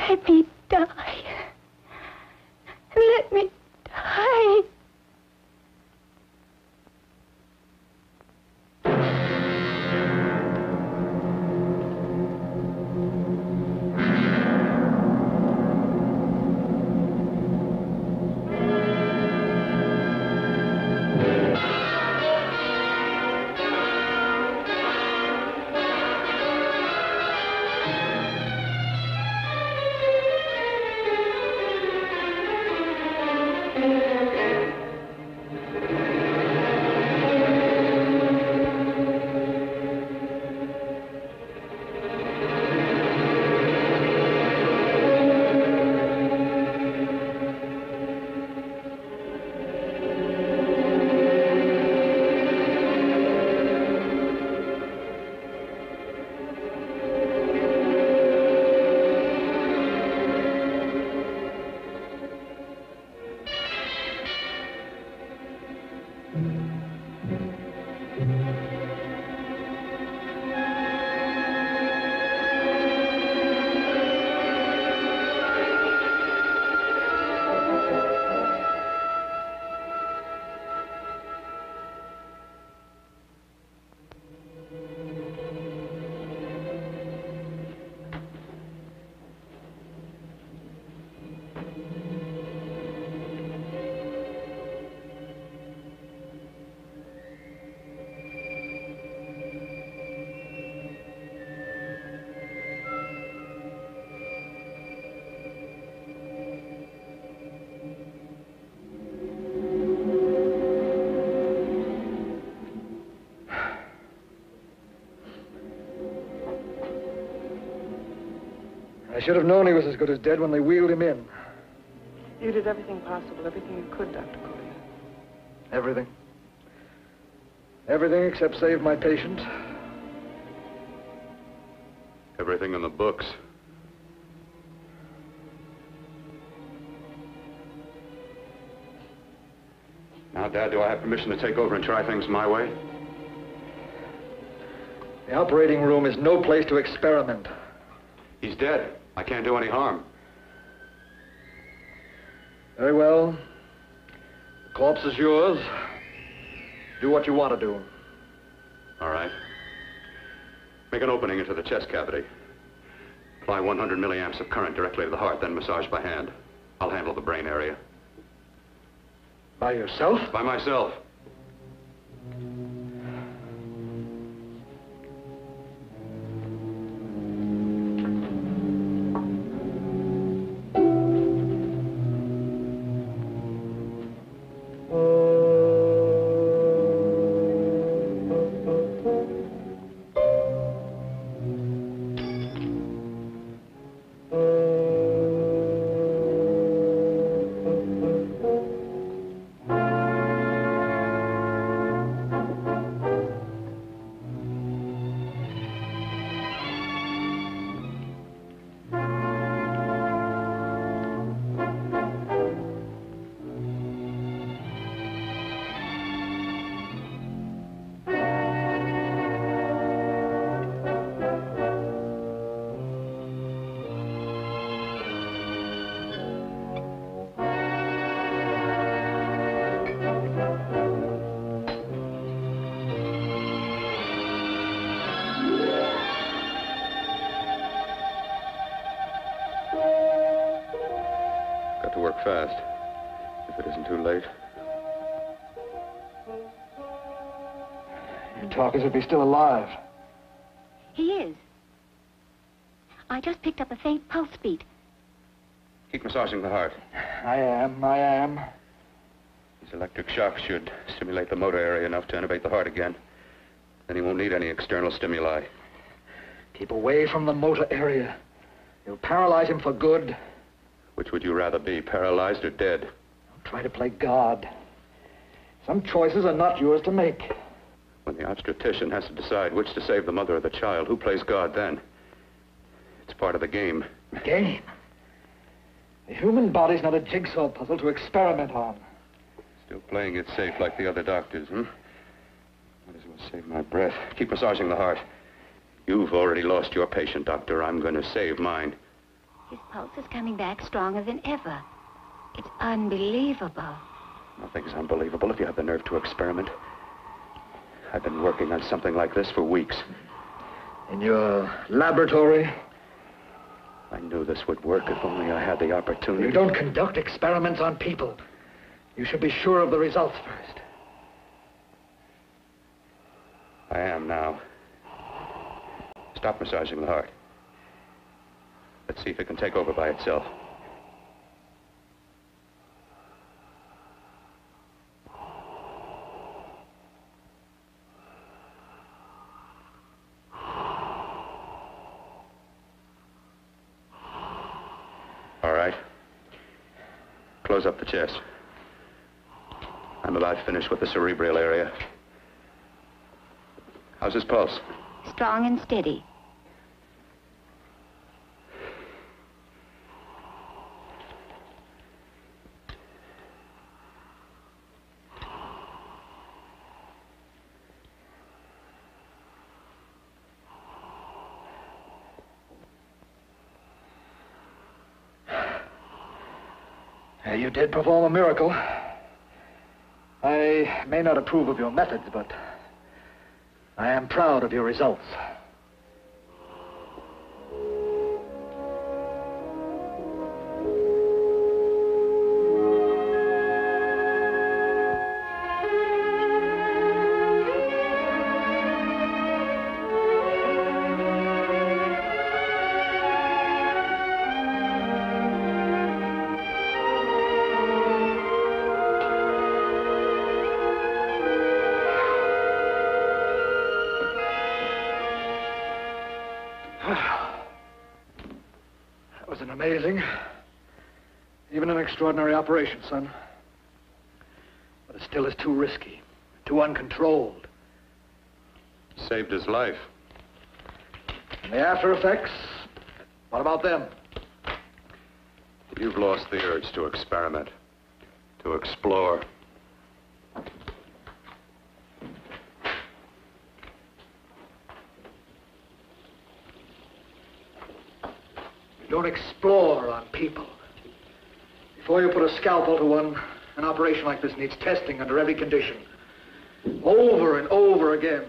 Let me die. Let me die. I should have known he was as good as dead when they wheeled him in. You did everything possible, everything you could, Dr. Cooley. Everything. Everything except save my patient. Everything in the books. Now, Dad, do I have permission to take over and try things my way? The operating room is no place to experiment. He's dead. I can't do any harm. Very well. The corpse is yours. Do what you want to do. All right. Make an opening into the chest cavity. Apply 100 milliamps of current directly to the heart, then massage by hand. I'll handle the brain area. By yourself? By myself. Fast, if it isn't too late. You talk as if he's still alive. He is. I just picked up a faint pulse beat. Keep massaging the heart. I am. These electric shocks should stimulate the motor area enough to innervate the heart again. Then he won't need any external stimuli. Keep away from the motor area. You'll paralyze him for good. Which would you rather be, paralyzed or dead? Don't try to play God. Some choices are not yours to make. When the obstetrician has to decide which to save the mother or the child, who plays God then? It's part of the game. Game? The human body's not a jigsaw puzzle to experiment on. Still playing it safe like the other doctors, hmm? Might as well save my breath. Keep massaging the heart. You've already lost your patient, Doctor. I'm going to save mine. His pulse is coming back stronger than ever. It's unbelievable. Nothing's unbelievable if you have the nerve to experiment. I've been working on something like this for weeks. In your laboratory? I knew this would work if only I had the opportunity. You don't conduct experiments on people. You should be sure of the results first. I am now. Stop massaging the heart. Let's see if it can take over by itself. All right. Close up the chest. I'm about finished with the cerebral area. How's his pulse? Strong and steady. You did perform a miracle. I may not approve of your methods, but I am proud of your results. That was an amazing, even an extraordinary operation, son. But it still is too risky, too uncontrolled. Saved his life. And the after effects, what about them? You've lost the urge to experiment, to explore. You don't explore on people. Before you put a scalpel to one, an operation like this needs testing under every condition. Over and over again.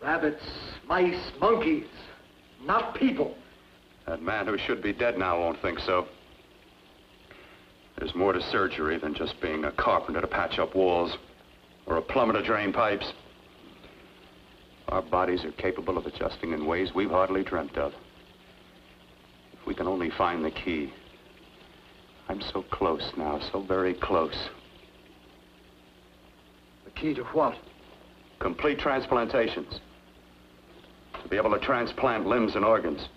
Rabbits, mice, monkeys, not people. That man who should be dead now won't think so. There's more to surgery than just being a carpenter to patch up walls or a plumber to drain pipes. Our bodies are capable of adjusting in ways we've hardly dreamt of. If we can only find the key. I'm so close now, so very close. The key to what? Complete transplantations. To be able to transplant limbs and organs.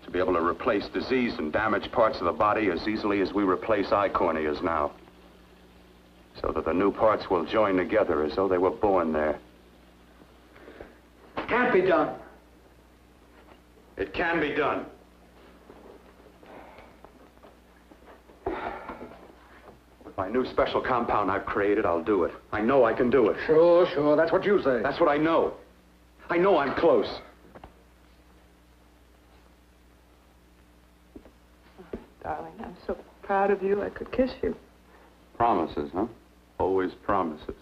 To be able to replace diseased and damaged parts of the body as easily as we replace eye corneas now. So that the new parts will join together as though they were born there. It can't be done. It can be done. With my new special compound I've created, I'll do it. I know I can do it. Sure, that's what you say. That's what I know. I know I'm close. Darling, I'm so proud of you, I could kiss you. Promises, huh? Always promises.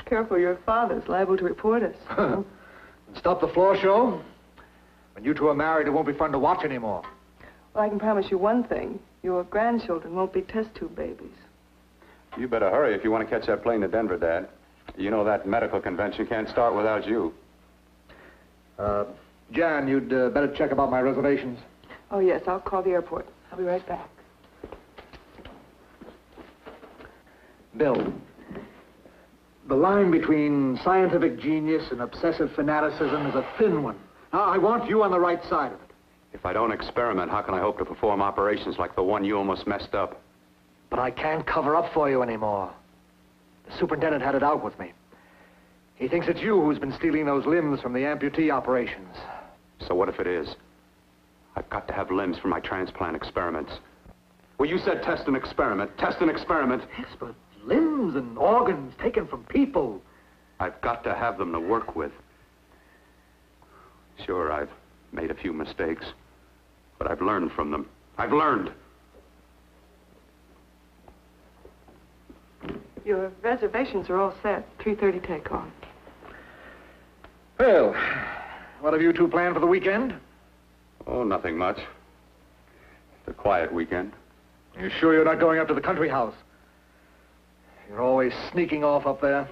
Careful, your father's liable to report us. Stop the floor show. When you two are married, it won't be fun to watch anymore. Well, I can promise you one thing. Your grandchildren won't be test tube babies. You better hurry if you want to catch that plane to Denver, Dad. You know that medical convention can't start without you. Jan, you'd better check about my reservations. Oh, yes, I'll call the airport. I'll be right back. Bill, the line between scientific genius and obsessive fanaticism is a thin one. Now, I want you on the right side of it. If I don't experiment, how can I hope to perform operations like the one you almost messed up? But I can't cover up for you anymore. The superintendent had it out with me. He thinks it's you who's been stealing those limbs from the amputee operations. So what if it is? I've got to have limbs for my transplant experiments. Well, you said test and experiment. Test and experiment. Yes, but limbs and organs taken from people. I've got to have them to work with. Sure, I've made a few mistakes. But I've learned from them. I've learned. Your reservations are all set. 3:30 takeoff. Well, what have you two planned for the weekend? Oh, nothing much. It's a quiet weekend. You sure you're not going up to the country house? You're always sneaking off up there.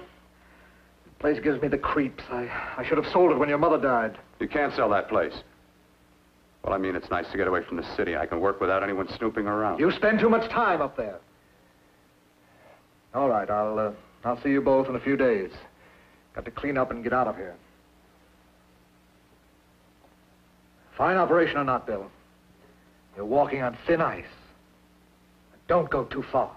The place gives me the creeps. I should have sold it when your mother died. You can't sell that place. Well, I mean, it's nice to get away from the city. I can work without anyone snooping around. You spend too much time up there. All right, I'll see you both in a few days. Got to clean up and get out of here. Fine operation or not, Bill. You're walking on thin ice. Don't go too far.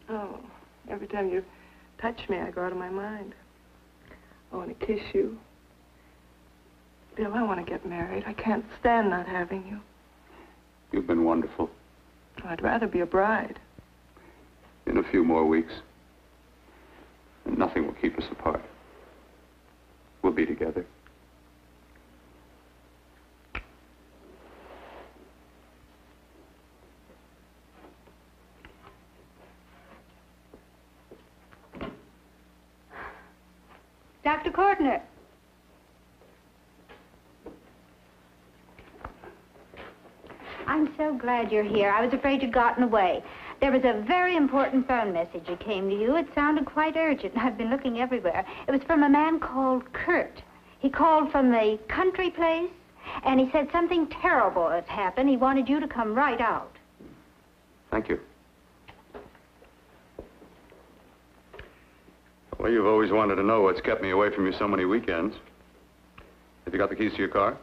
Oh, every time you touch me, I go out of my mind. I want to kiss you. Bill, I want to get married. I can't stand not having you. You've been wonderful. I'd rather be a bride. In a few more weeks. And nothing will keep us apart. We'll be together. Dr. Cordner. I'm so glad you're here. I was afraid you'd gotten away. There was a very important phone message that came to you. It sounded quite urgent. I've been looking everywhere. It was from a man called Kurt. He called from the country place, and he said something terrible has happened. He wanted you to come right out. Thank you. Well, you've always wanted to know what's kept me away from you so many weekends. Have you got the keys to your car?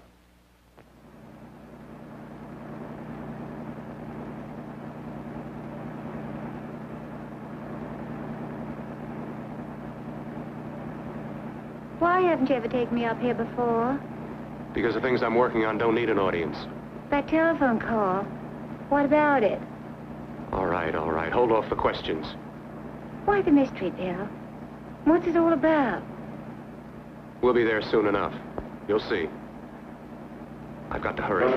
Why haven't you ever taken me up here before? Because the things I'm working on don't need an audience. That telephone call. What about it? All right. Hold off the questions. Why the mystery, Bill? What's it all about? We'll be there soon enough. You'll see. I've got to hurry.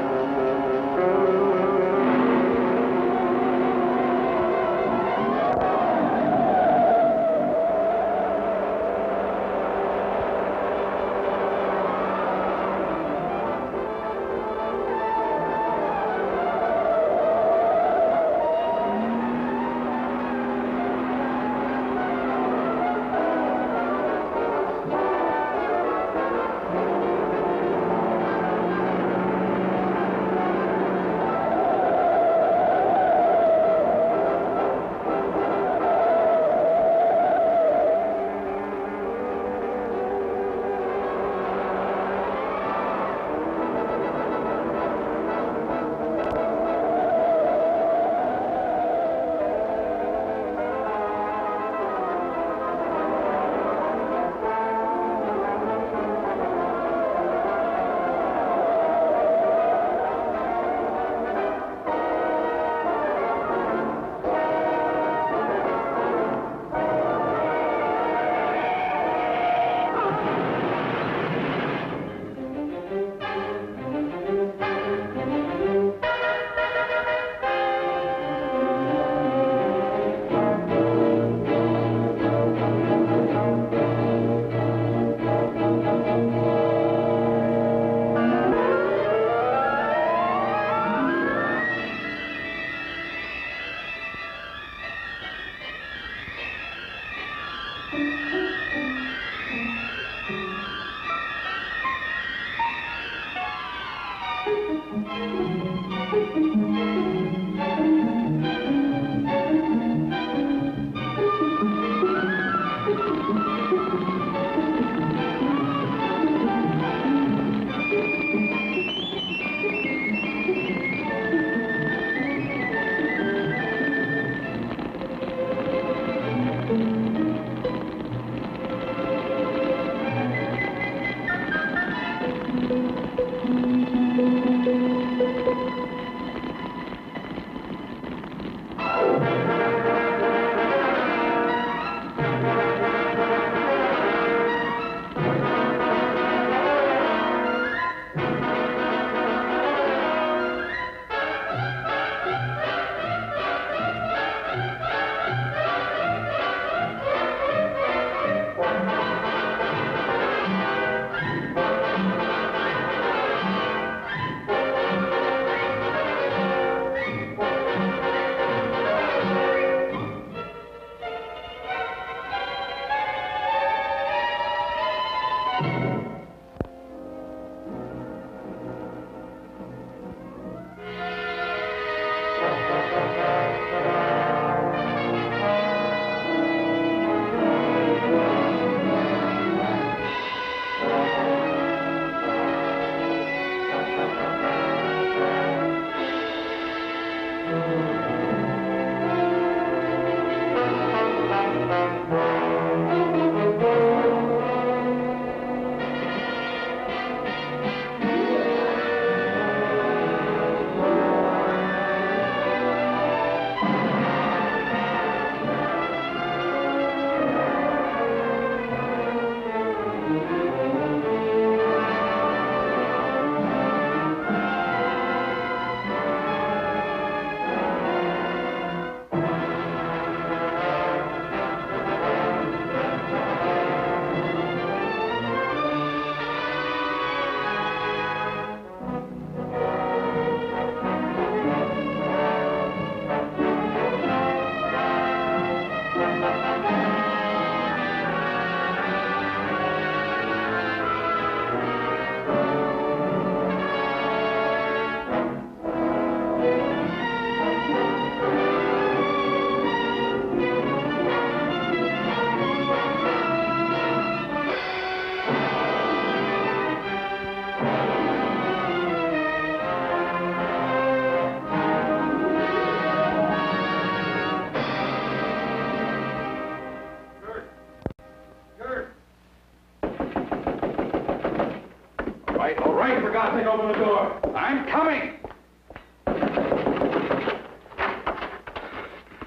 all right, for God's sake, open the door. I'm coming.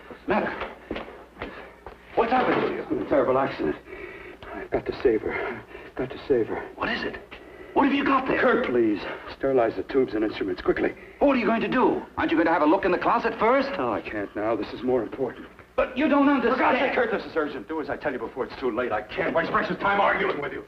What's the matter? What's happened to you? A terrible accident. I've got to save her. Got to save her. What is it? What have you got there? Kurt, please. Sterilize the tubes and instruments, quickly. What are you going to do? Aren't you going to have a look in the closet first? No, I can't now. This is more important. But you don't understand. For God's sake, Kurt, this is urgent. Do as I tell you before it's too late. I can't waste precious time arguing with you.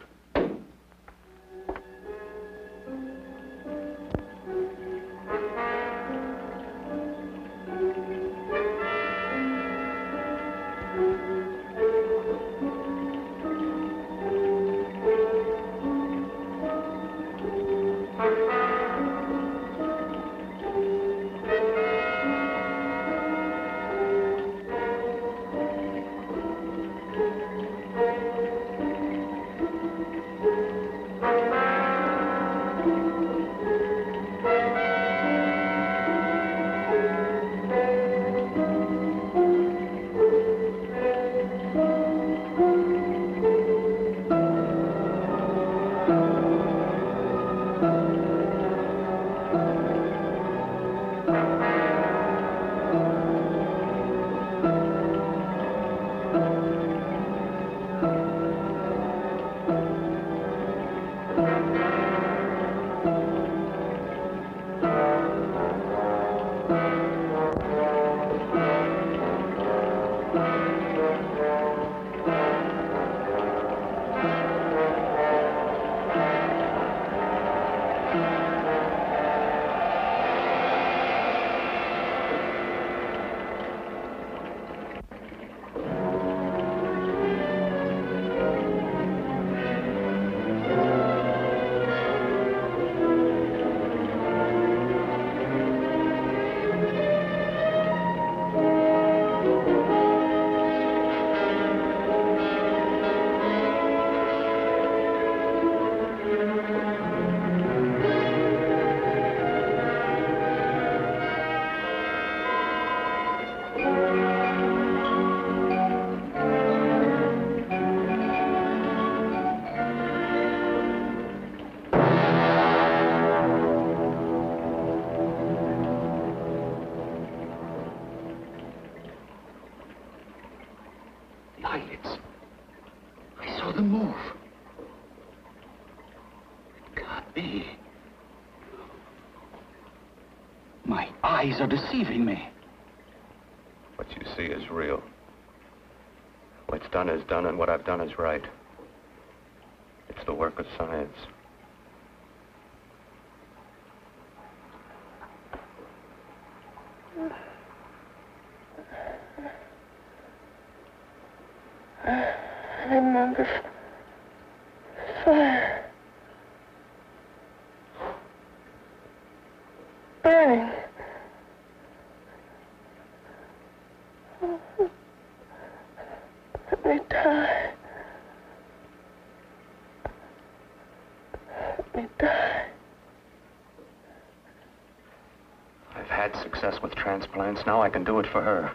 Eyelids. I saw them move. It can't be. My eyes are deceiving me. What you see is real. What's done is done, and what I've done is right. It's the work of science. I remember fire. Burning. Let me die. Let me die. I've had success with transplants. Now I can do it for her.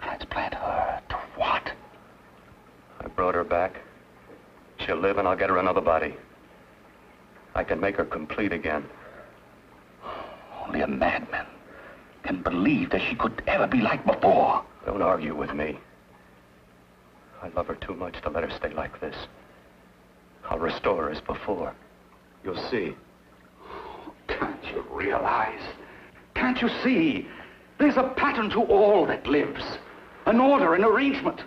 Transplant her to what? I brought her back. She'll live, and I'll get her another body. I can make her complete again. Only a madman can believe that she could ever be like before. Don't argue with me. I love her too much to let her stay like this. I'll restore her as before. You'll see. Can't you realize? Can't you see? There's a pattern to all that lives. An order, an arrangement.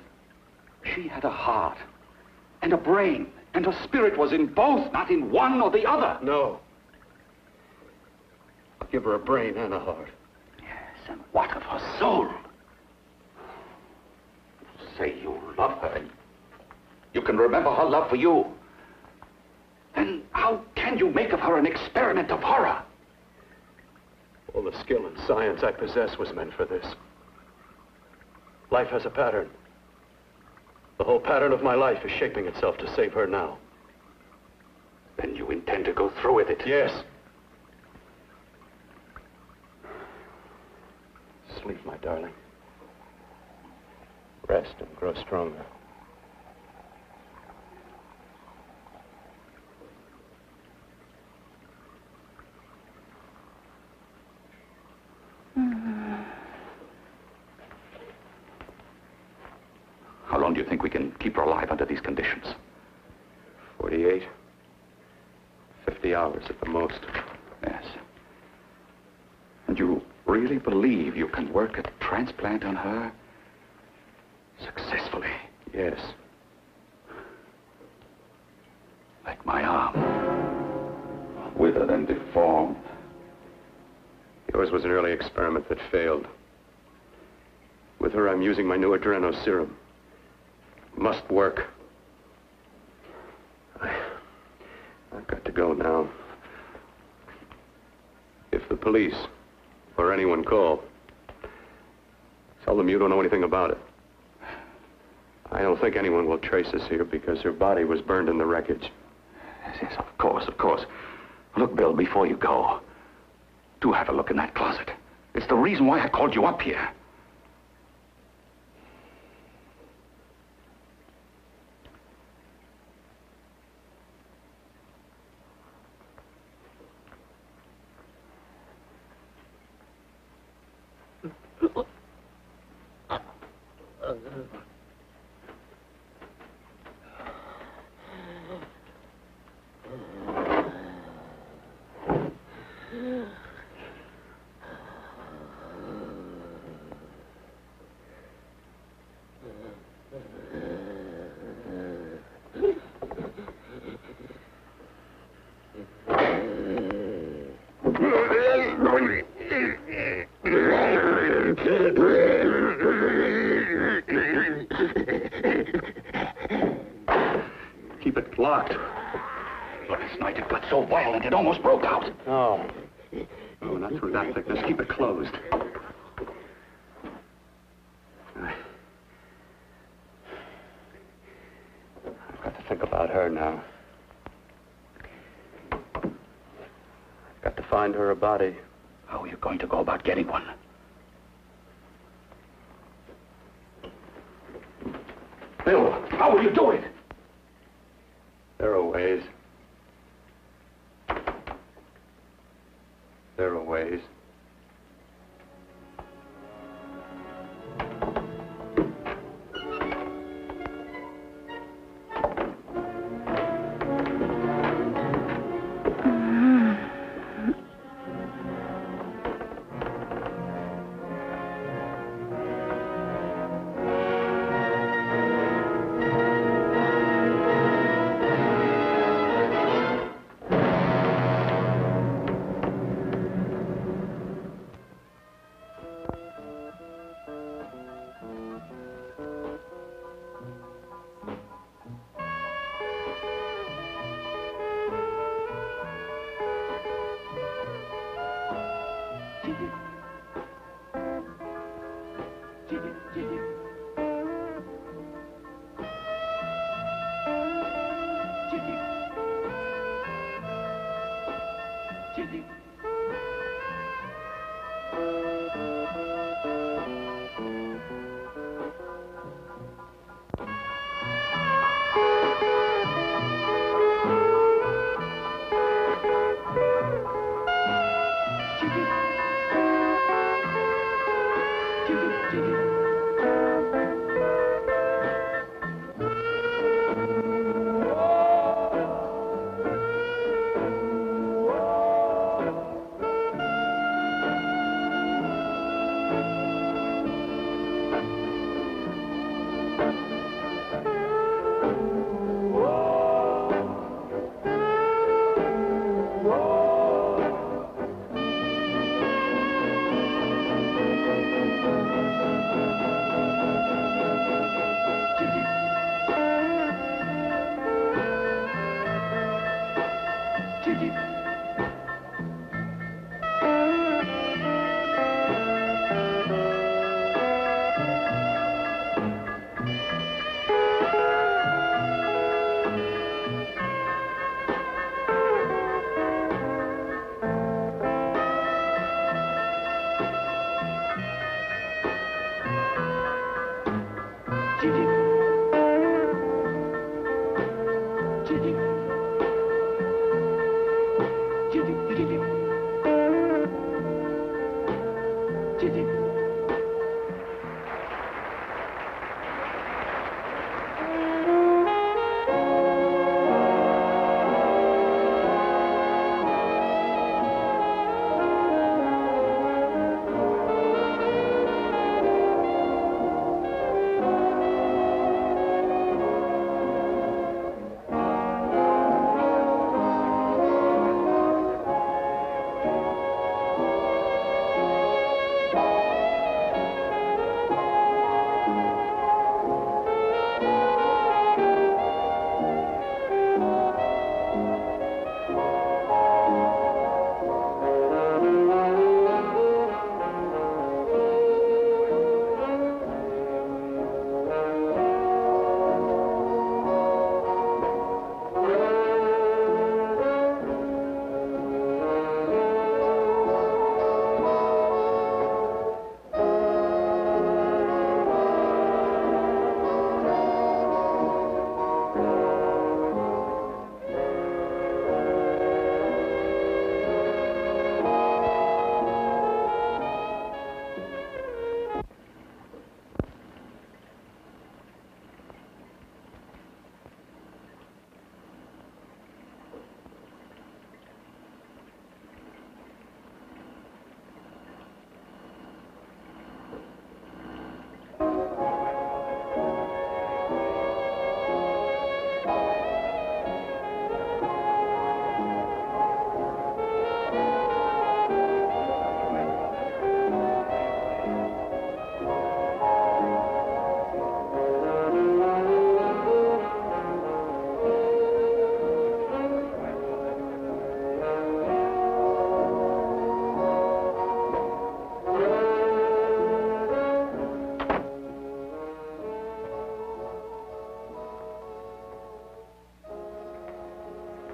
She had a heart and a brain, and her spirit was in both, not in one or the other. No. I'll give her a brain and a heart. Yes, and what of her soul? You say you love her, and you can remember her love for you. Then how can you make of her an experiment of horror? All the skill and science I possess was meant for this. Life has a pattern. The whole pattern of my life is shaping itself to save her now. Then you intend to go through with it? Yes. Sleep, my darling. Rest and grow stronger. long do you think we can keep her alive under these conditions? 48. 50 hours at the most. Yes. And you really believe you can work a transplant on her successfully? Yes. Like my arm. Withered and deformed. Yours was an early experiment that failed. With her, I'm using my new adreno serum. Must work. I've got to go now. If the police or anyone call, tell them you don't know anything about it. I don't think anyone will trace us here because her body was burned in the wreckage. Yes, of course, of course. Look, Bill, before you go, do have a look in that closet. It's the reason why I called you up here. Keep it locked. Last night it got so violent it almost broke out. Oh. Oh, not through that thickness. Keep it closed. I've got to think about her now. I've got to find her a body. How are you going to go about getting one? Bill, how will you do it? There are ways. There are ways.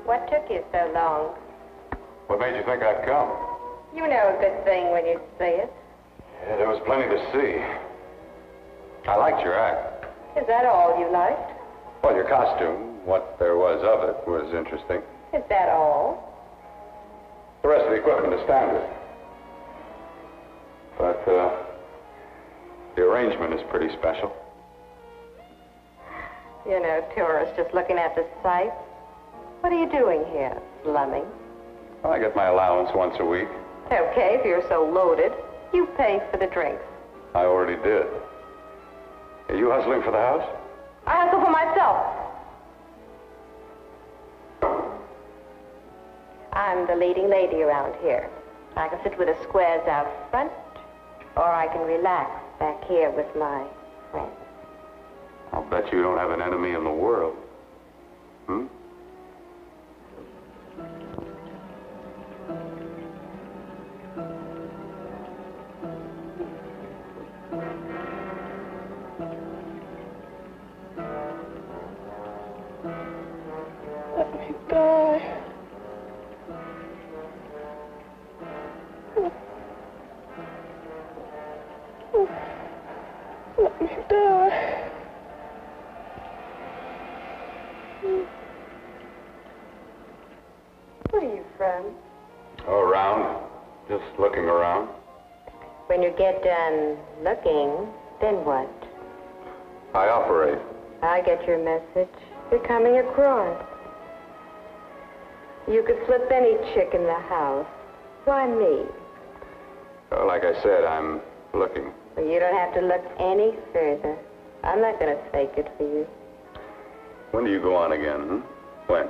What took you so long? What made you think I'd come? You know a good thing when you see it. Yeah, there was plenty to see. I liked your act. Is that all you liked? Well, your costume, what there was of it, was interesting. Is that all? The rest of the equipment is standard. But, the arrangement is pretty special. You know, tourists just looking at the sights. What are you doing here, slumming? Well, I get my allowance once a week. Okay, if you're so loaded, you pay for the drinks. I already did. Are you hustling for the house? I hustle for myself. I'm the leading lady around here. I can sit with the squares out front, or I can relax back here with my friends. I'll bet you don't have an enemy in the world. Hmm? Let me die. Let me die. Where are you from? Oh, around. Just looking around. When you get done looking, then what? I operate. I get your message. You're coming across. You could flip any chick in the house. Why me? Well, like I said, I'm looking. Well, you don't have to look any further. I'm not going to fake it for you. When do you go on again, hmm? When?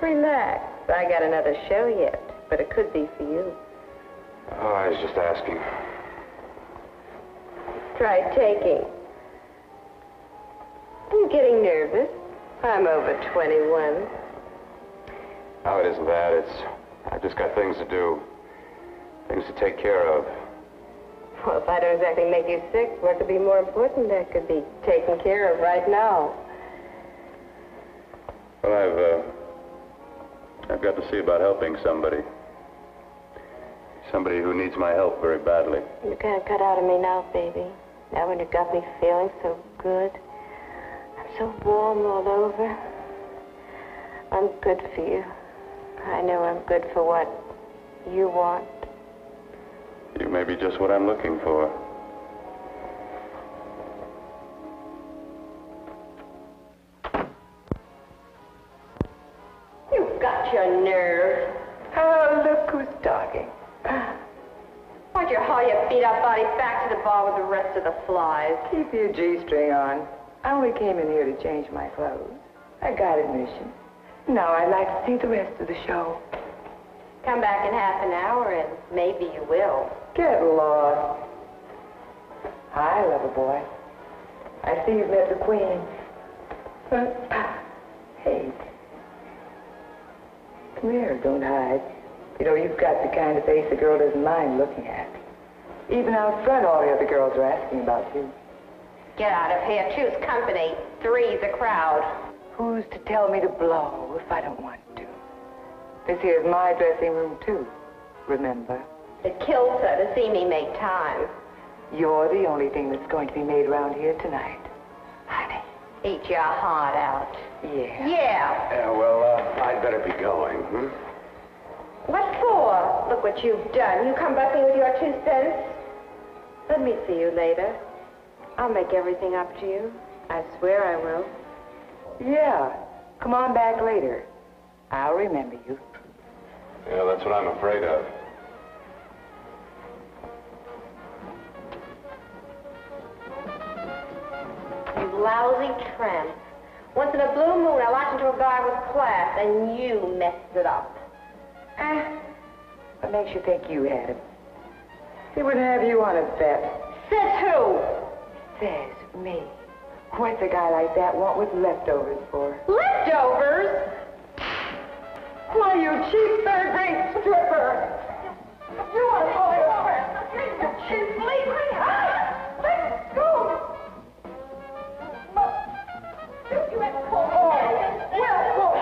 Relax. I got another show yet, but it could be for you. Oh, I was just asking. Try taking. I'm getting nervous. I'm over 21. No, it isn't that. I've just got things to do. Things to take care of. Well, if I don't exactly make you sick, what could be more important that could be taken care of right now? Well, I've got to see about helping somebody. Somebody who needs my help very badly. You can't cut out of me now, baby. Now when you got me feeling so good. I'm so warm all over. I'm good for you. I know I'm good for what you want. You may be just what I'm looking for. You've got your nerve. Oh, look who's talking. Why don't you haul your beat-up body back to the bar with the rest of the flies? Keep your G-string on. I only came in here to change my clothes. I got admission. Now I'd like to see the rest of the show. Come back in half an hour and maybe you will. Get lost. Hi, lover boy. I see you've met the queen. Hey. Come here, don't hide. You know, you've got the kind of face a girl doesn't mind looking at. Even out front, all the other girls are asking about you. Get out of here. Choose company. Three's a crowd. Who's to tell me to blow if I don't want to? This here's my dressing room, too. Remember? It kills her to see me make time. You're the only thing that's going to be made around here tonight. Honey. Eat your heart out. Yeah. Yeah. Yeah, well, I'd better be going, hmm? What for? Look what you've done. You come bucking with your 2 cents. Let me see you later. I'll make everything up to you. I swear I will. Yeah. Come on back later. I'll remember you. Yeah, that's what I'm afraid of. You lousy tramp. Once in a blue moon, I latched into a guy with class, and you messed it up. What makes you think you had him? He wouldn't have you on a bet. Says who? Says me. What's a guy like that want with leftovers for? Leftovers? Why, you cheap third-rate stripper! You want to pull it over? You cheap leaving? Let go! You had to pull over. Well,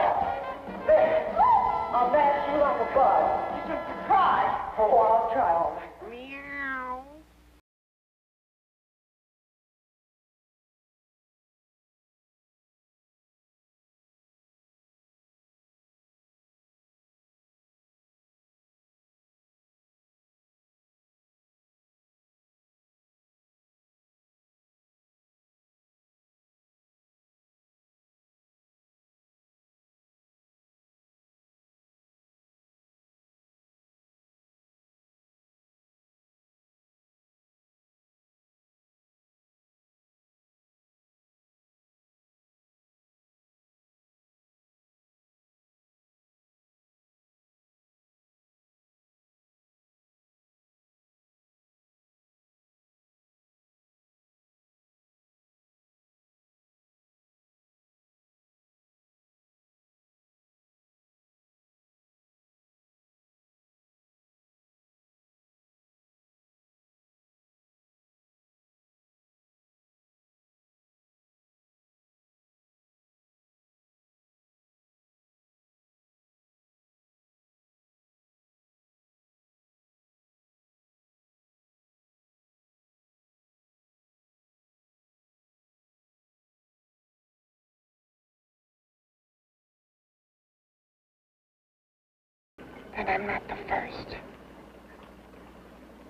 Then I'm not the first.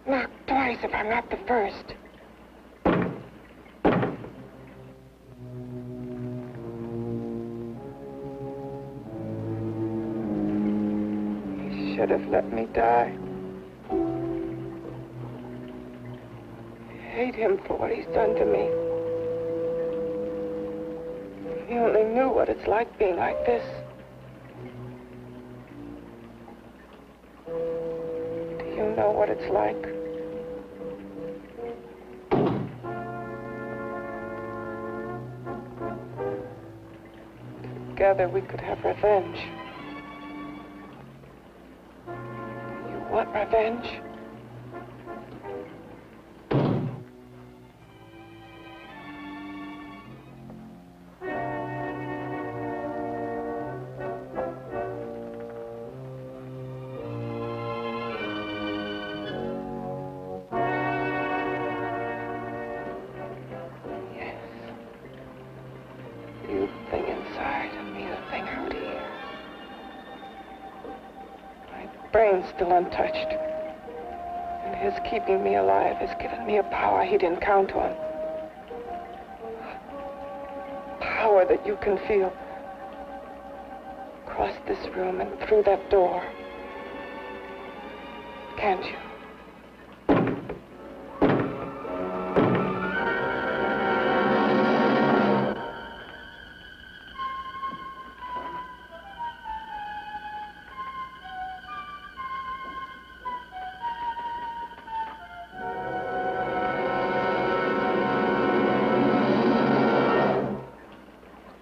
Knock twice if I'm not the first. He should have let me die. I hate him for what he's done to me. If he only knew what it's like being like this. Do you know what it's like? Together we could have revenge. You want revenge? Still untouched. And his keeping me alive has given me a power he didn't count on. Power that you can feel. Across this room and through that door. Can't you?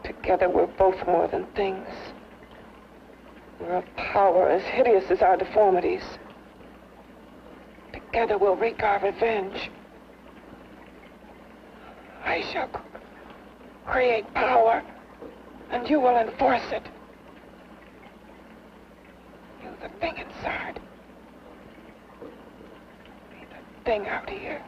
Together we're both more than things. We're a power as hideous as our deformities. Together we'll wreak our revenge. I shall create power, and you will enforce it. You, the thing inside. Me, the thing out here.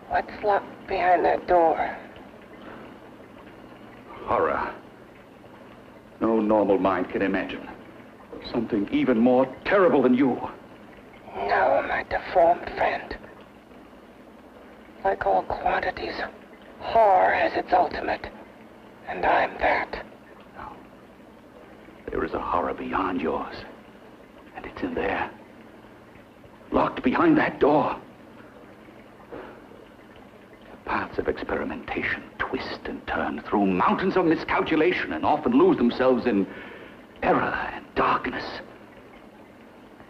What's locked behind that door? Horror. No normal mind can imagine. Something even more terrible than you. No, my deformed friend. Like all quantities, horror has its ultimate. And I'm that. No. There is a horror beyond yours. And it's in there. Locked behind that door. The paths of experimentation twist and turn through mountains of miscalculation and often lose themselves in error and darkness.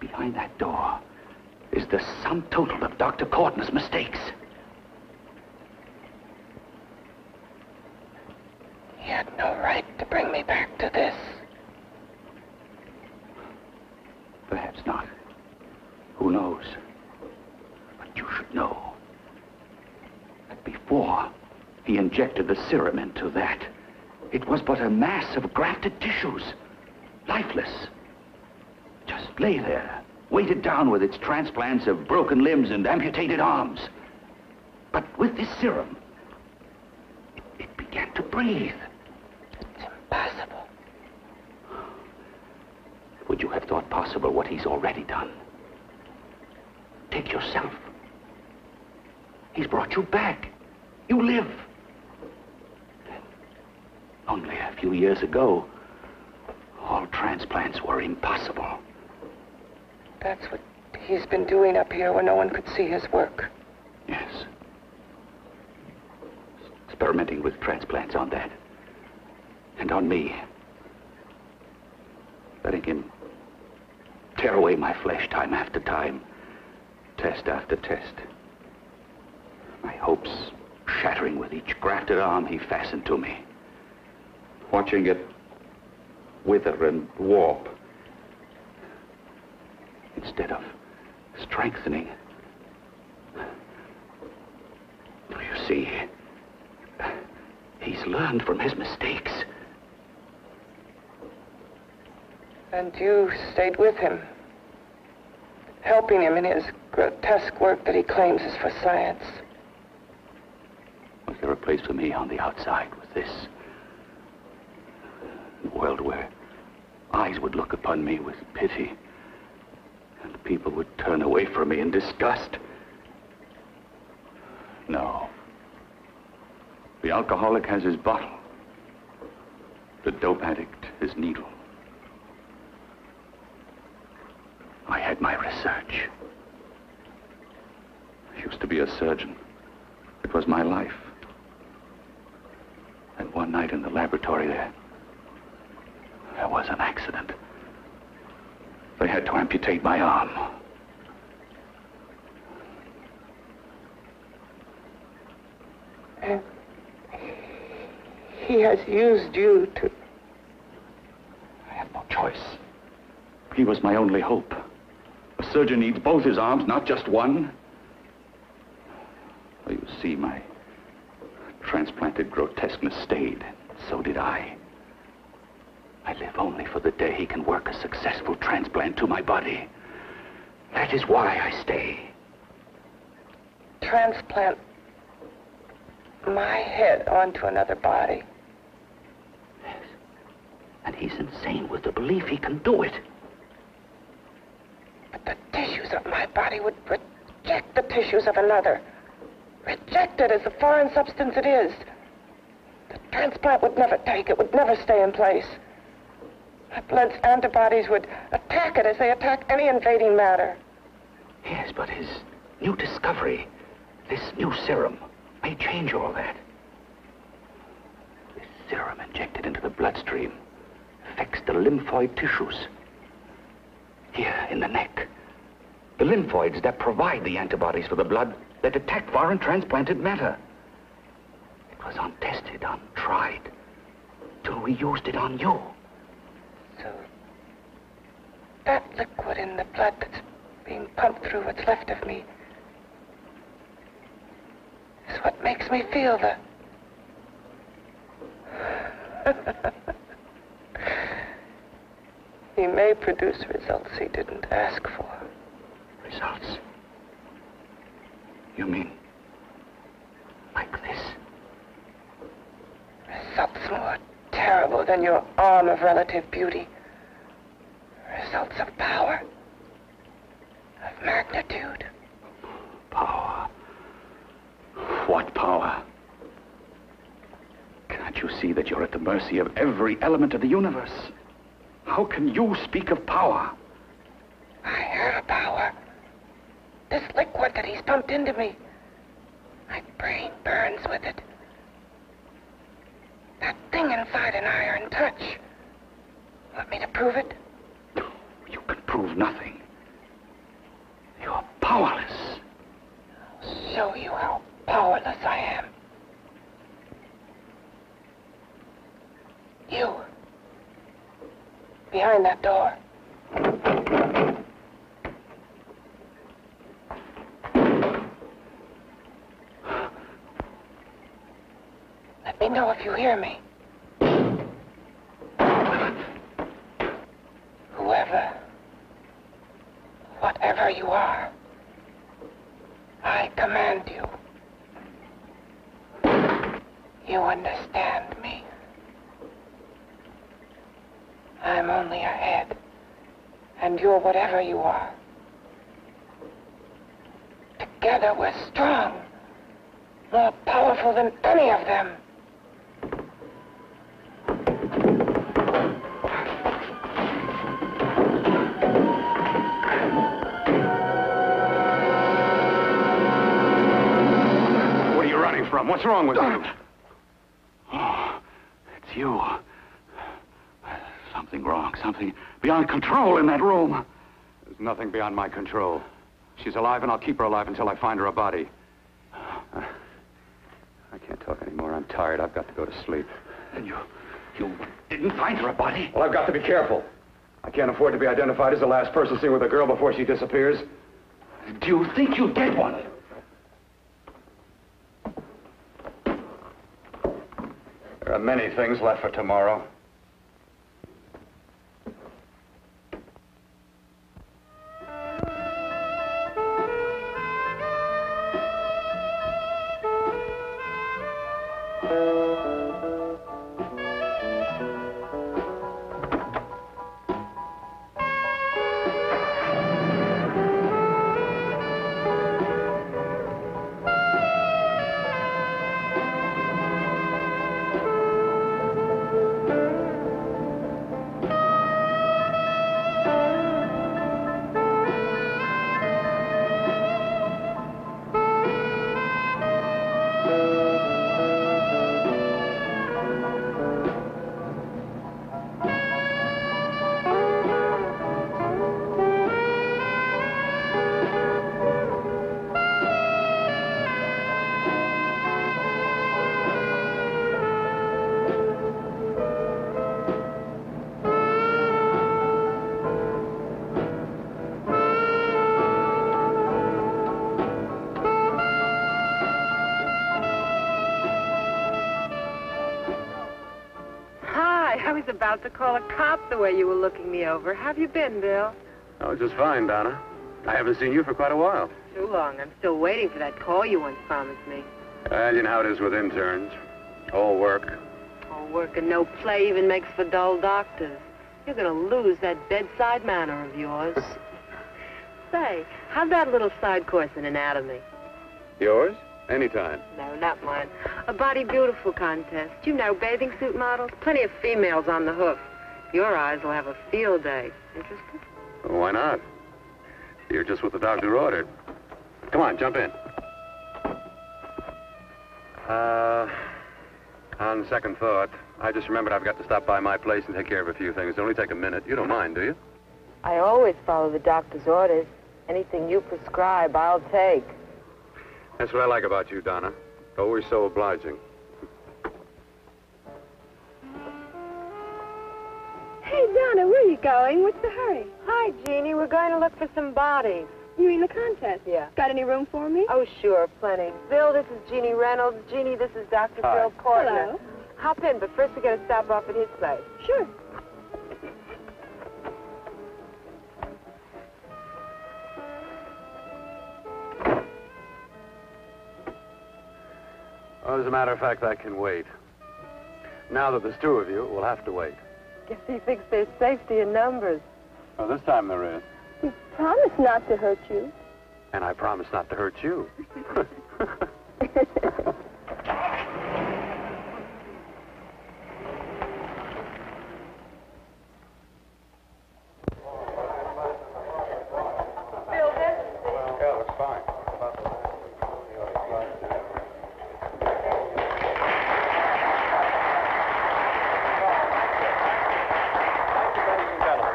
Behind that door is the sum total of Dr. Courtney's mistakes. He had no right to bring me back to this. Perhaps not. Who knows? But you should know that before he injected the serum into that, it was but a mass of grafted tissues, lifeless. Just lay there, weighted down with its transplants of broken limbs and amputated arms. But with this serum, it began to breathe. It's impossible. Would you have thought possible what he's already done? Take yourself. He's brought you back. You live. Only a few years ago, all transplants were impossible. That's what he's been doing up here where no one could see his work. Yes. Experimenting with transplants on that. And on me. Letting him tear away my flesh time after time, test after test. My hopes shattering with each grafted arm he fastened to me. Watching it wither and warp instead of strengthening. You see, he's learned from his mistakes. And you stayed with him, helping him in his grotesque work that he claims is for science. Was there a place for me on the outside with this? A world where eyes would look upon me with pity and people would turn away from me in disgust? No. The alcoholic has his bottle. The dope addict his needle. I had my research. I used to be a surgeon. It was my life. And one night in the laboratory there was an accident. They had to amputate my arm. And he has used you to... I have no choice. He was my only hope. A surgeon needs both his arms, not just one. Well, you see, my transplanted grotesqueness stayed. So did I. I live only for the day he can work a successful transplant to my body. That is why I stay. Transplant my head onto another body. Yes. And he's insane with the belief he can do it. But the tissues of my body would reject the tissues of another. Reject it as the foreign substance it is. The transplant would never take it, would never stay in place. My blood's antibodies would attack it as they attack any invading matter. Yes, but his new discovery, this new serum, may change all that. This serum injected into the bloodstream affects the lymphoid tissues. Here in the neck. The lymphoids that provide the antibodies for the blood that attack foreign transplanted matter. It was untested, untried, till we used it on you. So, that liquid in the blood that's being pumped through what's left of me is what makes me feel the... He may produce results he didn't ask for. Results? You mean like this? Results more terrible than your arm of relative beauty. Results of power. Of magnitude. Power? What power? Can't you see that you're at the mercy of every element of the universe? How can you speak of power? I have power. This liquid that he's pumped into me. My brain burns with it. That thing inside an iron touch. Want me to prove it? You can prove nothing. You're powerless. I'll show you how powerless I am. You. Behind that door. Let me know if you hear me. Whoever, whatever you are, I command you. You understand me? I'm only a head, and you're whatever you are. Together we're strong, more powerful than any of them. What are you running from? What's wrong with you? Oh, it's you. Something wrong, something beyond control in that room. There's nothing beyond my control. She's alive, and I'll keep her alive until I find her a body. I can't talk anymore. I'm tired. I've got to go to sleep. And you didn't find her a body? Well, I've got to be careful. I can't afford to be identified as the last person seen with a girl before she disappears. Do you think you did one? There are many things left for tomorrow. I was about to call a cop the way you were looking me over. How have you been, Bill? Oh, just fine, Donna. I haven't seen you for quite a while. Too long. I'm still waiting for that call you once promised me. Well, you know how it is with interns. All work. All work and no play even makes for dull doctors. You're going to lose that bedside manner of yours. Say, how'd that little side course in anatomy? Yours? Anytime. No, not mine. A Body Beautiful contest. You know, bathing suit models. Plenty of females on the hoof. Your eyes will have a field day. Interested? Well, why not? You're just what the doctor ordered. Come on, jump in. On second thought, I just remembered I've got to stop by my place and take care of a few things. It'll only take a minute. You don't mind, do you? I always follow the doctor's orders. Anything you prescribe, I'll take. That's what I like about you, Donna. Always so obliging. Hey, Donna, where are you going? What's the hurry? Hi, Jeannie. We're going to look for some bodies. You mean the contest? Yeah. Got any room for me? Oh, sure, plenty. Bill, this is Jeannie Reynolds. Jeannie, this is Dr. Hi. Bill Portner. Hello. Hop in, but first we got to stop off at his place. Sure. Well, as a matter of fact, I can wait. Now that there's two of you, we'll have to wait. Guess he thinks there's safety in numbers. Well, this time there is. You promised not to hurt you. And I promise not to hurt you. Yeah, looks fine.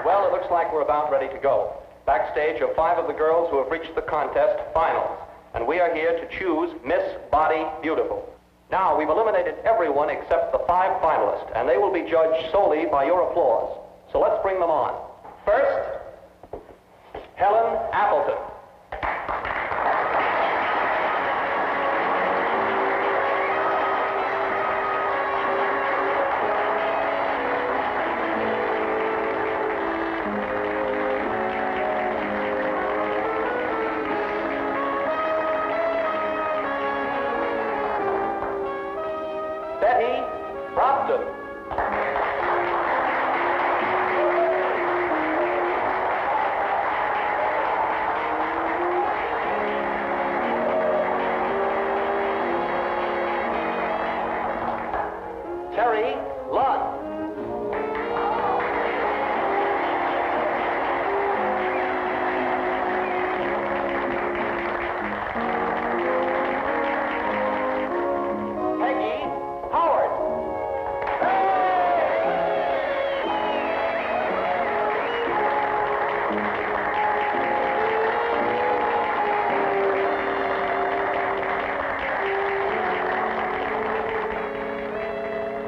Well, it looks like we're about ready to go. Backstage are 5 of the girls who have reached the contest finals, and we are here to choose Miss Body Beautiful. Now, we've eliminated everyone except the 5 finalists, and they will be judged solely by your applause. So let's bring them on. First, Helen Appleton. Brompton. Terry Lund. Peggy Howard.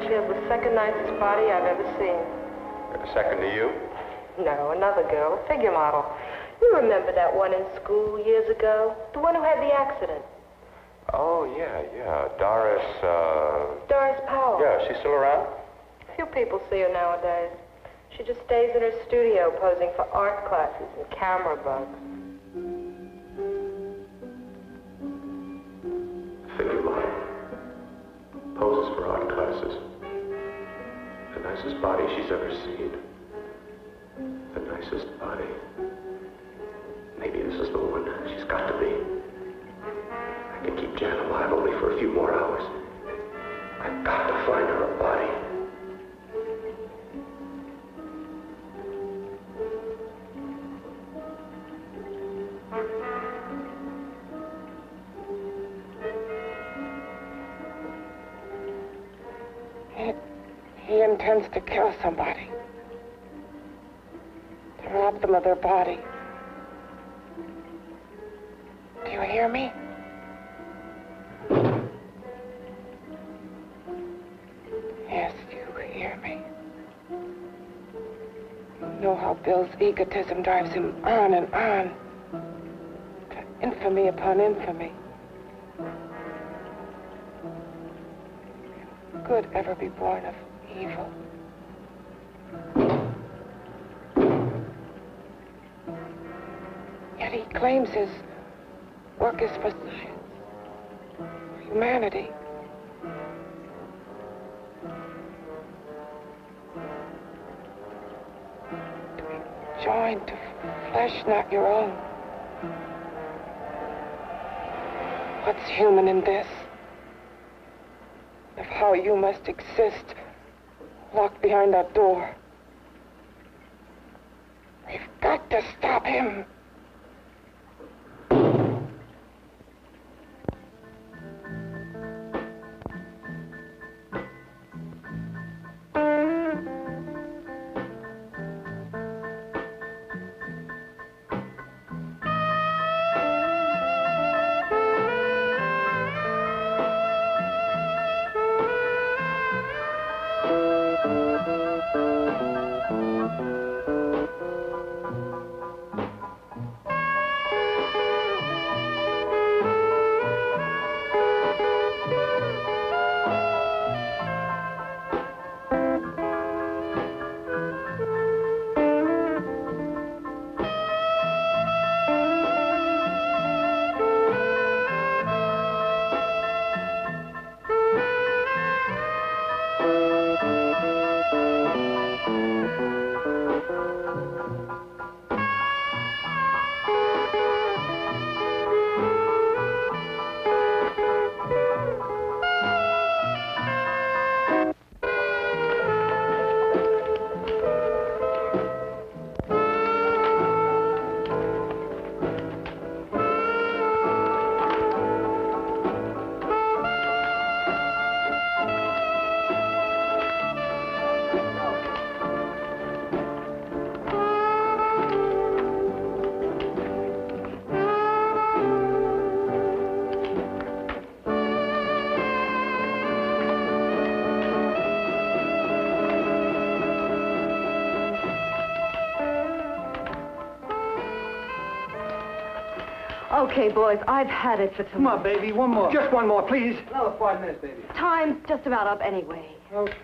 She has the second nicest body I've ever seen. Second to you? No, another girl, a figure model. You remember that one in school years ago? The one who had the accident. Oh, yeah. Doris, Doris Powell. Yeah, she's still around? Few people see her nowadays. She just stays in her studio posing for art classes and camera bugs. Figure model. Poses for art classes. The nicest body she's ever seen. The nicest body. Maybe this is the one. She's got to be. I can keep Jan alive only for a few more hours. I've got to find her a body. He intends to kill somebody. To rob them of their body. Do you hear me? Yes, you hear me. You know how Bill's egotism drives him on and on. To infamy upon infamy. Can good ever be born of evil? Yet he claims his work is for science, for humanity. To be joined to flesh not your own. What's human in this? Of how you must exist, locked behind that door. We've got to stop him. Okay, boys, I've had it for tonight. Come on, baby, one more. Just one more, please. Another 5 minutes, baby. Time's just about up anyway. Okay.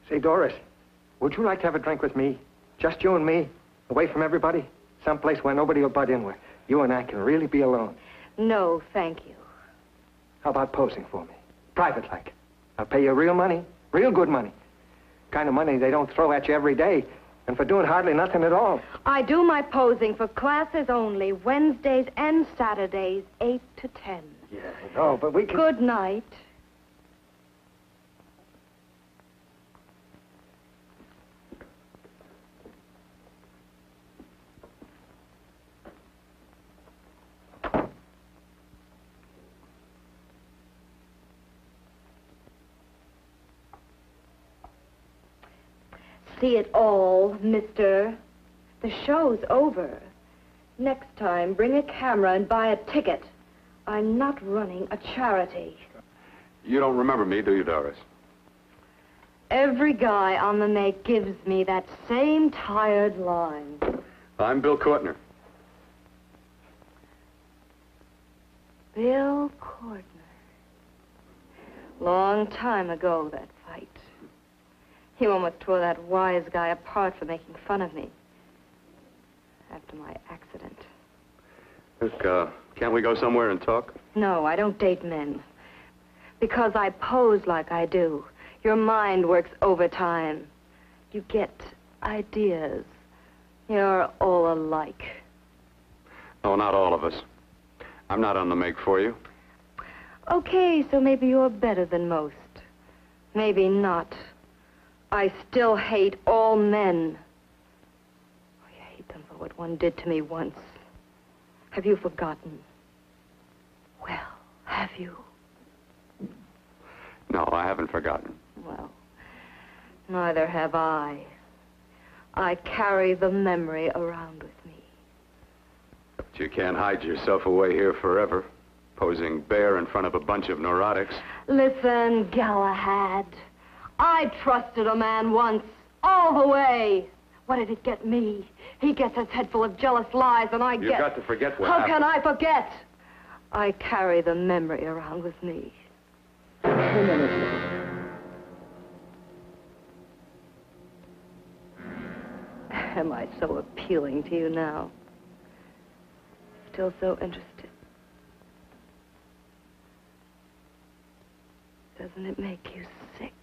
Say, Doris, would you like to have a drink with me? Just you and me, away from everybody? Someplace where nobody will butt in, where you and I can really be alone. No, thank you. How about posing for me? Private like. I'll pay you real money, real good money. Kind of money they don't throw at you every day, and for doing hardly nothing at all. I do my posing for classes only, Wednesdays and Saturdays, 8 to 10. Yeah, I know, but we can... Good night. See it all, mister. The show's over. Next time, bring a camera and buy a ticket. I'm not running a charity. You don't remember me, do you, Doris? Every guy on the make gives me that same tired line. I'm Bill Courtner. Bill Courtner. Long time ago, that fight. You almost tore that wise guy apart for making fun of me. After my accident. Look, can't we go somewhere and talk? No, I don't date men. Because I pose like I do. Your mind works overtime. You get ideas. You're all alike. Oh, not all of us. I'm not on the make for you. Okay, so maybe you're better than most. Maybe not. I still hate all men. I hate them for what one did to me once. Have you forgotten? Well, have you? No, I haven't forgotten. Well, neither have I. I carry the memory around with me. But you can't hide yourself away here forever, posing bare in front of a bunch of neurotics. Listen, Galahad. I trusted a man once, all the way. What did it get me? He gets his head full of jealous lies, and I get... You've got to forget what How happened. can I forget? I carry the memory around with me. Am I so appealing to you now? Still so interested? Doesn't it make you sick?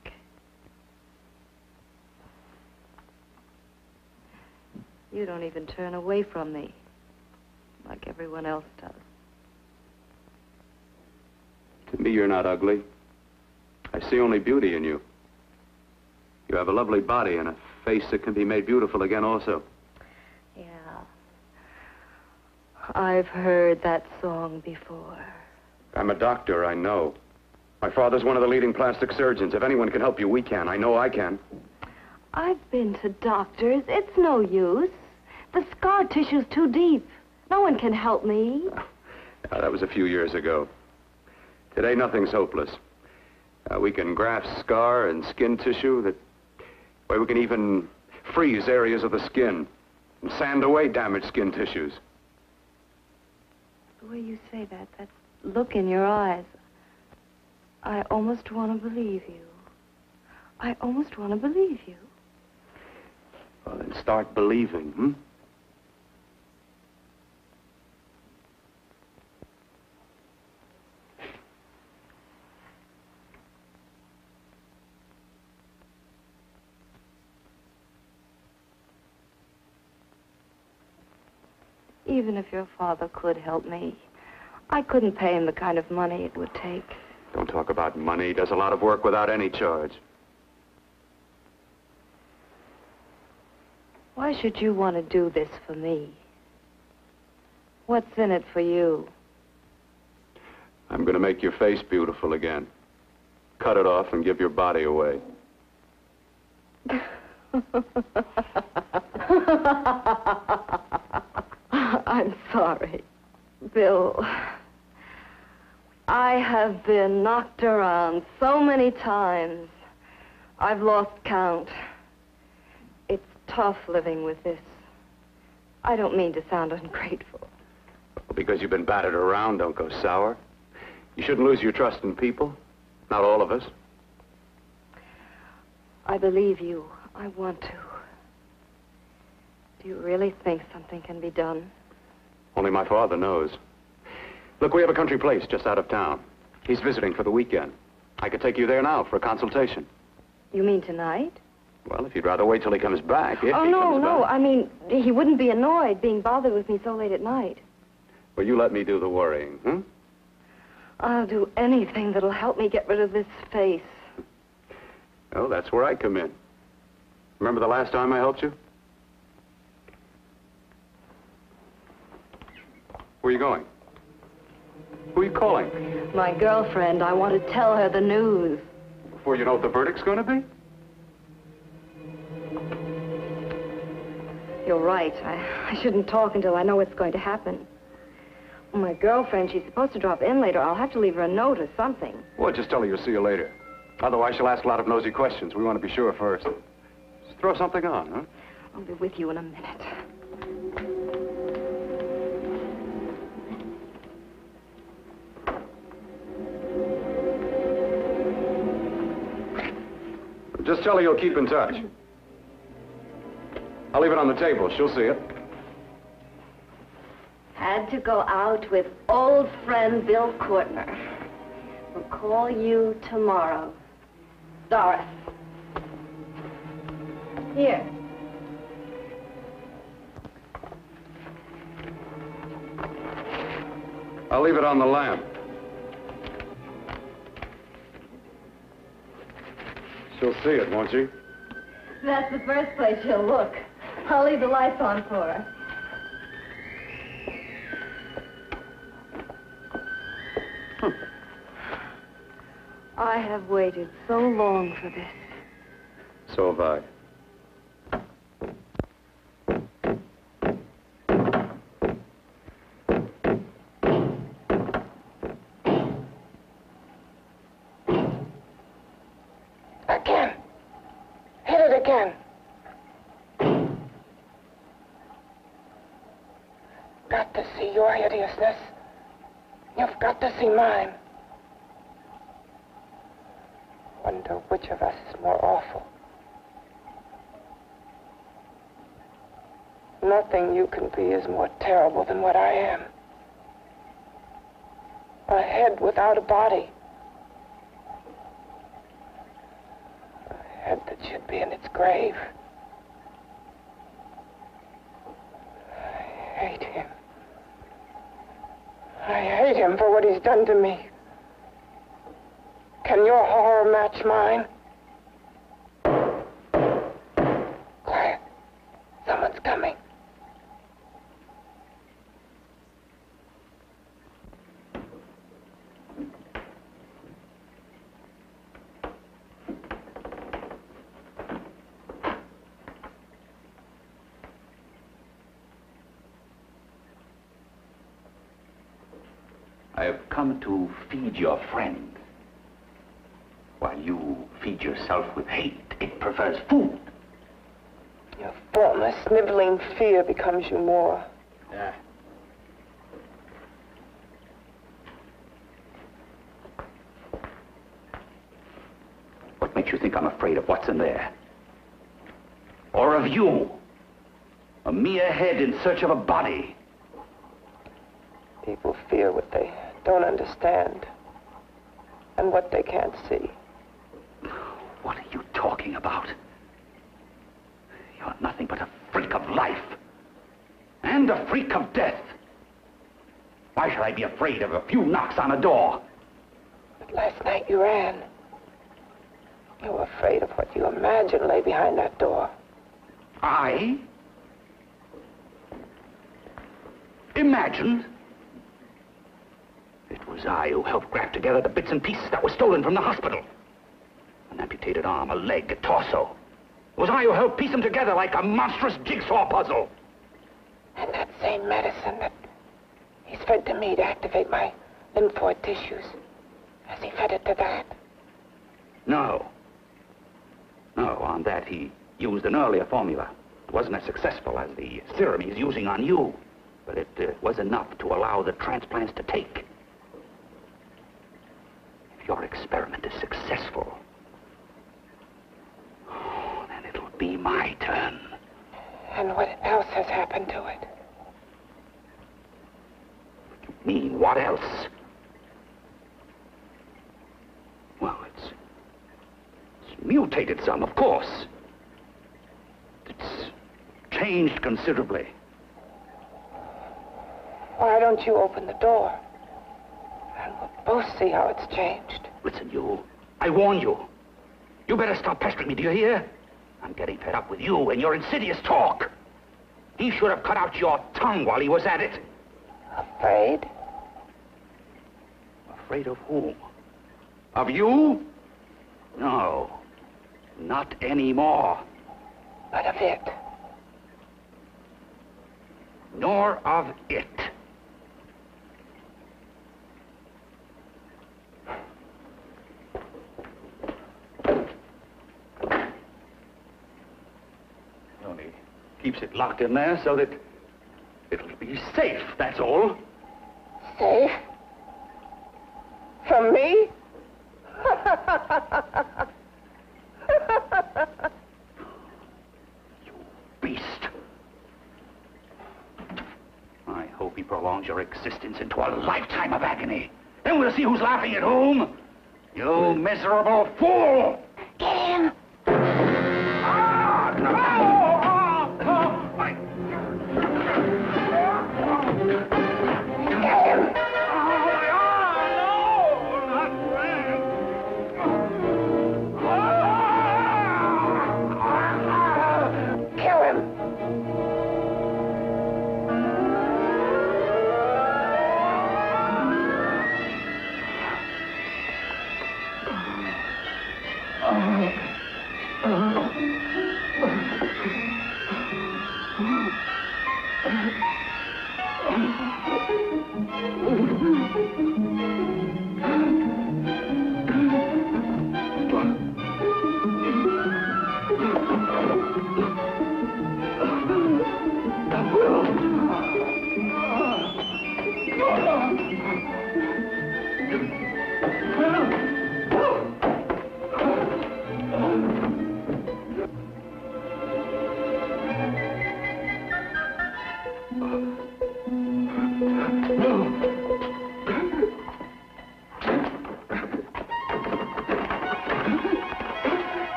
You don't even turn away from me, like everyone else does. To me, you're not ugly. I see only beauty in you. You have a lovely body and a face that can be made beautiful again also. Yeah. I've heard that song before. I'm a doctor, I know. My father's one of the leading plastic surgeons. If anyone can help you, we can. I know I can. I've been to doctors. It's no use. The scar tissue's too deep. No one can help me. That was a few years ago. Today, nothing's hopeless. We can graft scar and skin tissue that... Well, we can even freeze areas of the skin and sand away damaged skin tissues. The way you say that look in your eyes, I almost want to believe you. I almost want to believe you. Well, then start believing, hmm? Even if your father could help me, I couldn't pay him the kind of money it would take. Don't talk about money. He does a lot of work without any charge. Why should you want to do this for me? What's in it for you? I'm going to make your face beautiful again. Cut it off and give your body away. I'm sorry, Bill. I have been knocked around so many times. I've lost count. It's tough living with this. I don't mean to sound ungrateful. Well, because you've been battered around, don't go sour. You shouldn't lose your trust in people. Not all of us. I believe you. I want to. Do you really think something can be done? Only my father knows. Look, we have a country place just out of town. He's visiting for the weekend. I could take you there now for a consultation. You mean tonight? Well, if you'd rather wait till he comes back, if Oh, he no, comes no. back. I mean, he wouldn't be annoyed being bothered with me so late at night. Well, you let me do the worrying, huh? I'll do anything that'll help me get rid of this face. Oh, that's where I come in. Remember the last time I helped you? Where are you going? Who are you calling? My girlfriend. I want to tell her the news. Before you know what the verdict's going to be? You're right. I shouldn't talk until I know what's going to happen. My girlfriend, she's supposed to drop in later. I'll have to leave her a note or something. Well, just tell her you'll see you later. Otherwise, she'll ask a lot of nosy questions. We want to be sure first. Just throw something on, huh? I'll be with you in a minute. Just tell her you'll keep in touch. I'll leave it on the table. She'll see it. Had to go out with old friend Bill Courtner. We'll call you tomorrow. Doris. Here. I'll leave it on the lamp. She'll see it, won't she? That's the first place she'll look. I'll leave the lights on for her. I have waited so long for this. So have I. Again. Hit it again. Got to see your hideousness. You've got to see mine. Wonder which of us is more awful. Nothing you can be is more terrible than what I am. A head without a body. A head that should be in its grave. I hate him. I hate him for what he's done to me. Can your horror match mine? Quiet. Someone's coming. I have come to feed your friend. While you feed yourself with hate, it prefers food. Your formless, sniveling fear becomes you more. What makes you think I'm afraid of what's in there? Or of you? A mere head in search of a body. People fear what they don't understand and what they can't see. What are you talking about? You're nothing but a freak of life. And a freak of death. Why should I be afraid of a few knocks on a door? But last night you ran. You were afraid of what you imagined lay behind that door. I? Imagined? It was I who helped grab together the bits and pieces that were stolen from the hospital. An amputated arm, a leg, a torso. It was I who helped piece them together like a monstrous jigsaw puzzle. And that same medicine that he's fed to me to activate my lymphoid tissues. Has he fed it to that? No. No, on that he used an earlier formula. It wasn't as successful as the serum he's using on you. But it was enough to allow the transplants to take. If your experiment is successful, happened to it. Mean what else? Well, it's mutated some, of course. It's changed considerably. Why don't you open the door? And we'll both see how it's changed. Listen, you. I warn you. You better stop pestering me, do you hear? I'm getting fed up with you and your insidious talk. He should have cut out your tongue while he was at it. Afraid? Afraid of whom? Of you? No. Not anymore. But of it. Nor of it. Only keeps it locked in there so that it'll be safe, that's all. Safe? From me? You beast. I hope he prolongs your existence into a lifetime of agony. Then we'll see who's laughing at whom. You miserable fool! Get him!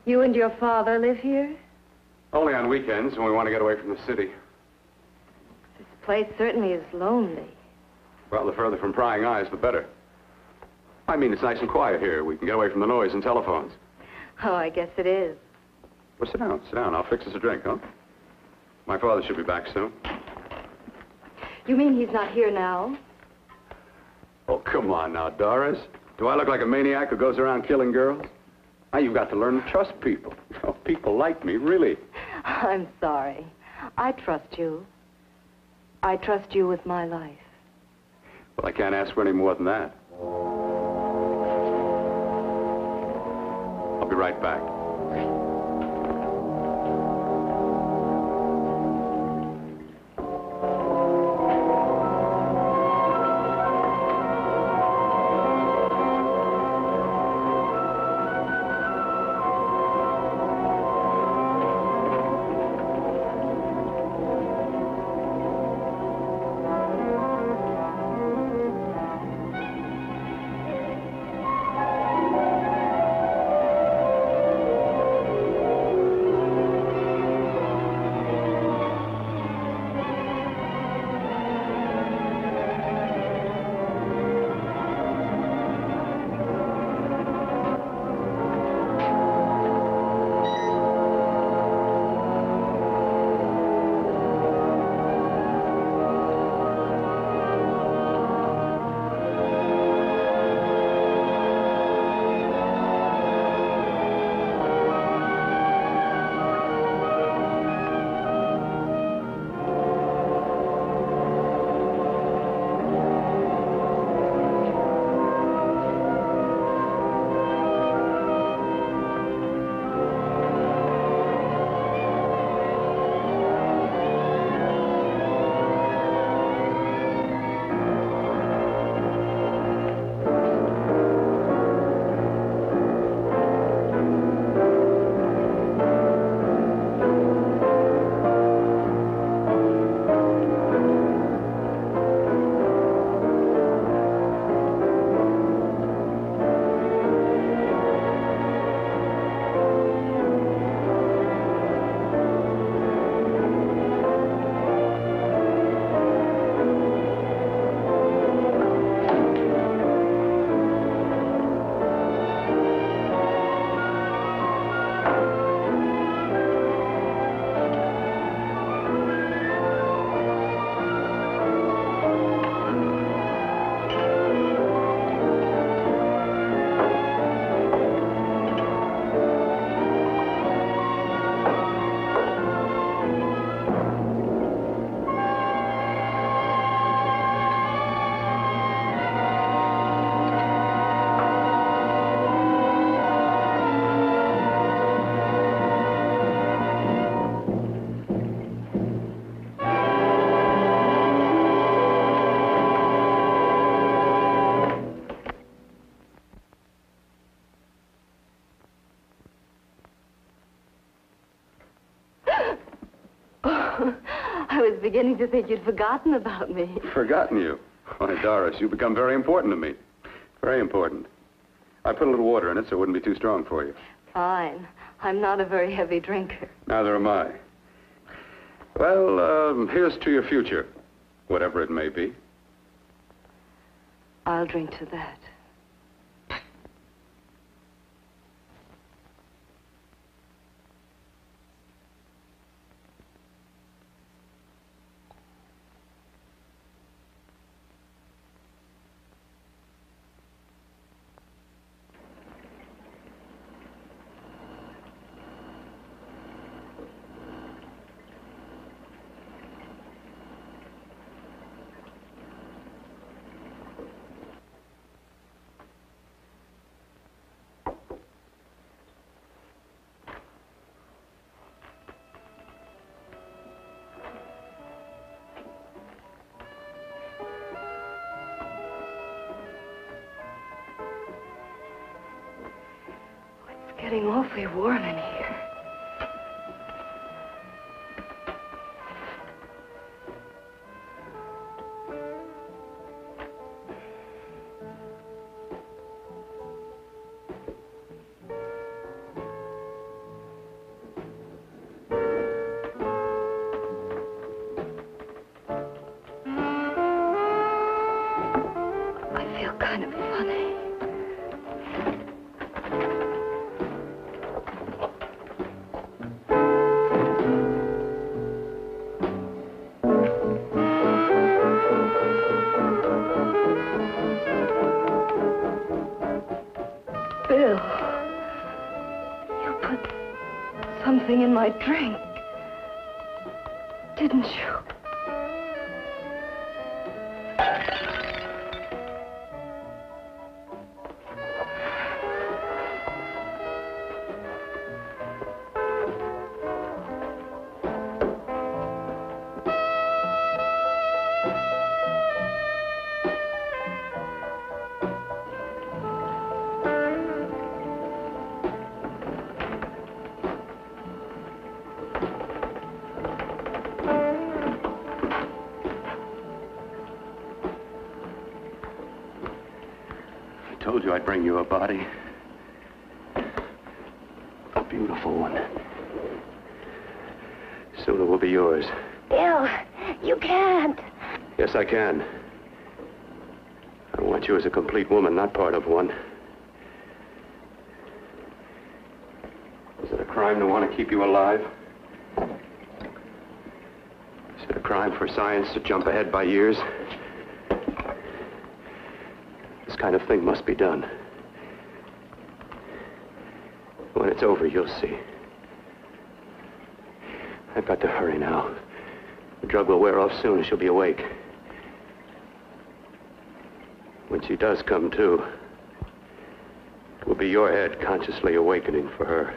You and your father live here? Only on weekends when we want to get away from the city. This place certainly is lonely. Well, the further from prying eyes, the better. I mean, it's nice and quiet here. We can get away from the noise and telephones. Oh, I guess it is. Well, sit down, sit down. I'll fix us a drink, huh? My father should be back soon. You mean he's not here now? Oh, come on now, Doris. Do I look like a maniac who goes around killing girls? Now, you've got to learn to trust people. Oh, people like me, really. I'm sorry. I trust you. I trust you with my life. Well, I can't ask for any more than that. I'll be right back. I was beginning to think you'd forgotten about me. Forgotten you? Why, Doris, you've become very important to me. Very important. I put a little water in it so it wouldn't be too strong for you. Fine. I'm not a very heavy drinker. Neither am I. Well, here's to your future, whatever it may be. I'll drink to that. Getting awfully warm in here. I feel kind of funny. Bill, you put something in my drink, didn't you? told you I'd bring you a body. A beautiful one. Soon it will be yours. Bill, you can't. Yes, I can. I want you as a complete woman, not part of one. Is it a crime to want to keep you alive? Is it a crime for science to jump ahead by years? This kind of thing must be done. When it's over, you'll see. I've got to hurry now. The drug will wear off soon and she'll be awake. When she does come to, it will be your head consciously awakening for her.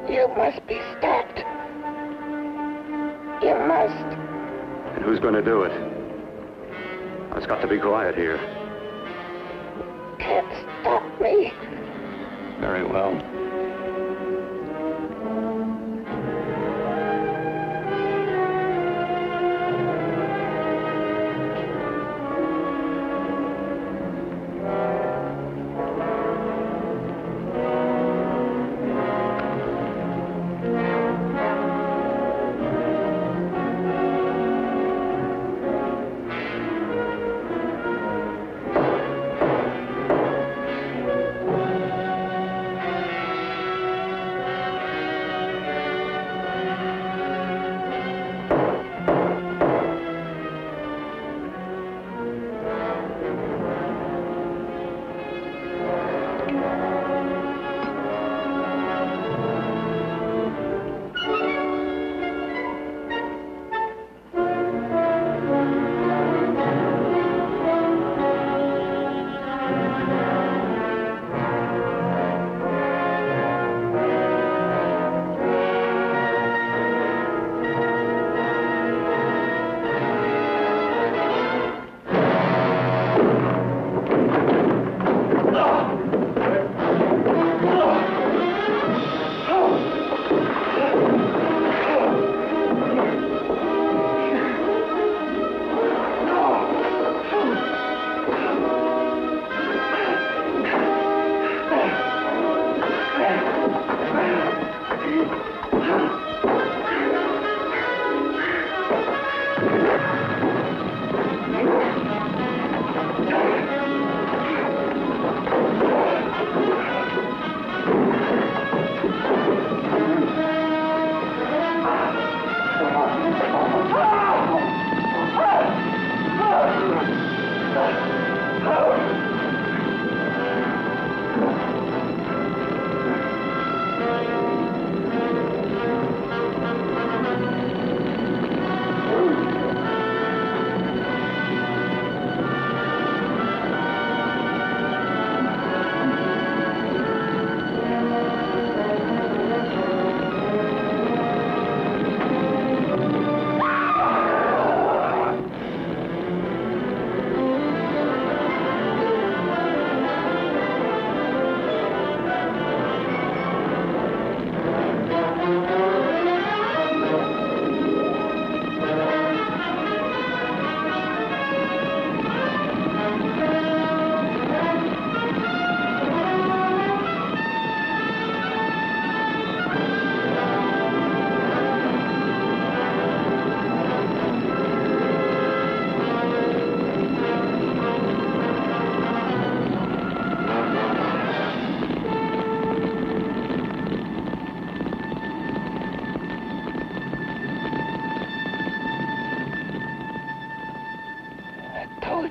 You must be stopped. You must. And who's going to do it? It's got to be quiet here. Can't stop me. Very well.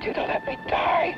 told you to let me die.